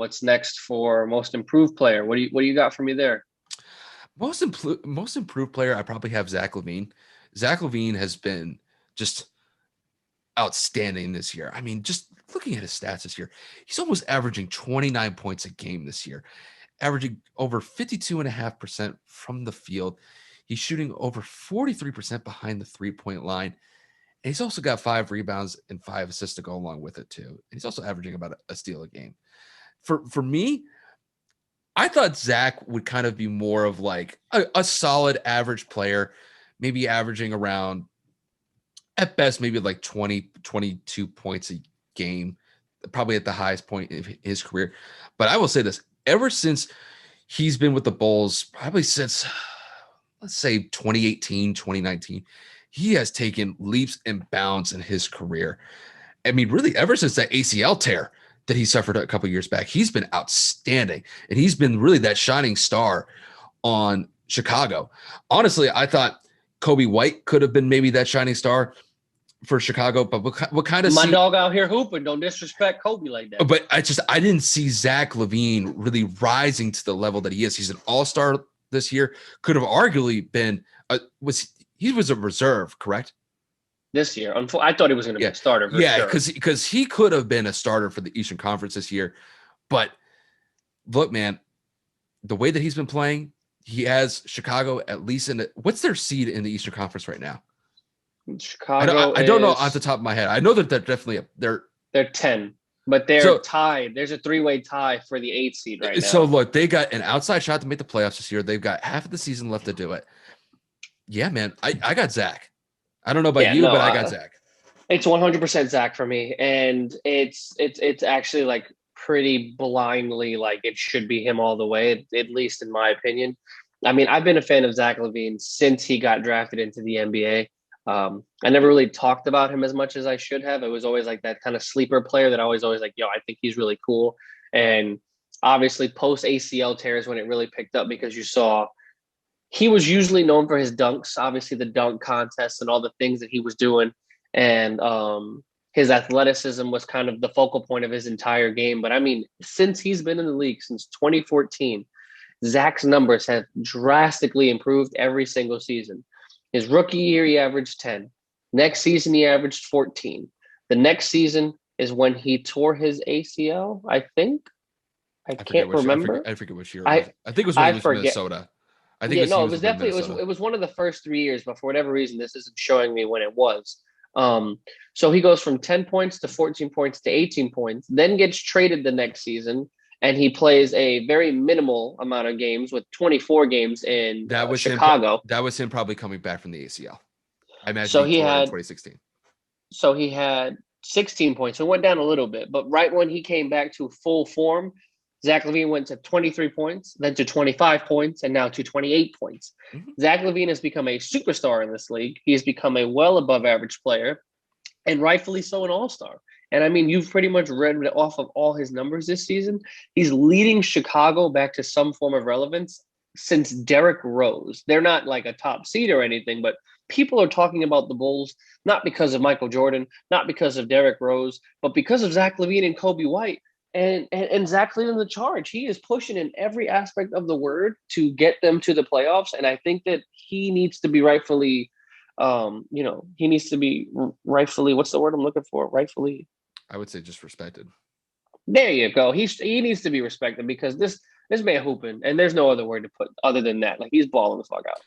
What's next for most improved player? What do you got for me there? Most improved player, I probably have Zach Lavine. Zach Lavine has been just outstanding this year. I mean, just looking at his stats this year, he's almost averaging 29 points a game this year, averaging over 52.5% from the field. He's shooting over 43% behind the 3-point line. And he's also got 5 rebounds and 5 assists to go along with it too. And he's also averaging about a steal a game. For me, I thought Zach would kind of be more of like a solid average player, maybe averaging around at best, maybe like 20, 22 points a game, probably at the highest point of his career. But I will say this, ever since he's been with the Bulls, probably since, let's say 2018, 2019, he has taken leaps and bounds in his career. I mean, really, ever since that ACL tear that he suffered a couple years back, he's been outstanding. And he's been really that shining star on Chicago. Honestly, I thought Kobe White could have been maybe that shining star for Chicago, but what kind of My dog out here hooping. Don't disrespect Kobe like that. But I didn't see Zach Lavine really rising to the level that he is. He's an all-star this year. Could have arguably been he was a reserve, correct? This year, I thought he was going to be a starter. Yeah, because he could have been a starter for the Eastern Conference this year. But look, man, the way that he's been playing, he has Chicago at least what's their seed in the Eastern Conference right now? Chicago. I don't know off the top of my head. I know that they're definitely they're 10, but they're tied. There's a 3-way tie for the 8th seed right now. So look, they got an outside shot to make the playoffs this year. They've got half of the season left to do it. Yeah, man, I got Zach. I don't know about you, but I got Zach. It's 100% Zach for me, and it's actually like pretty blindly like it should be him all the way, at least in my opinion. I mean, I've been a fan of Zach Lavine since he got drafted into the NBA. I never really talked about him as much as I should have. It was always like that kind of sleeper player that I was always like, yo, I think he's really cool. And obviously post ACL tears when it really picked up, because you saw he was usually known for his dunks, obviously the dunk contest and all the things that he was doing. And his athleticism was kind of the focal point of his entire game. But I mean, since he's been in the league since 2014, Zach's numbers have drastically improved every single season. His rookie year, he averaged 10. Next season, he averaged 14. The next season is when he tore his ACL, I think. I can't remember. I forget which year it was. I think it was when he was in Minnesota. I think it was definitely it was one of the first 3 years, but for whatever reason, this isn't showing me when it was. So he goes from 10 points to 14 points to 18 points, then gets traded the next season, and he plays a very minimal amount of games with 24 games in Chicago. That was him probably coming back from the ACL. I imagine so he tore in 2016. So he had 16 points. So it went down a little bit, but right when he came back to full form, Zach Lavine went to 23 points, then to 25 points, and now to 28 points. Mm-hmm. Zach Lavine has become a superstar in this league. He has become a well above average player, and rightfully so an all-star. And I mean, you've pretty much read off of all his numbers this season. He's leading Chicago back to some form of relevance since Derrick Rose. They're not like a top seed or anything, but people are talking about the Bulls, not because of Michael Jordan, not because of Derrick Rose, but because of Zach Lavine and Kobe White. And Zach leading the charge. He is pushing in every aspect of the word to get them to the playoffs. And I think that he needs to be rightfully, he needs to be rightfully, what's the word I'm looking for? Rightfully. I would say just respected. There you go. He needs to be respected, because this man hooping, and there's no other word to put other than that. Like, he's balling the fuck out.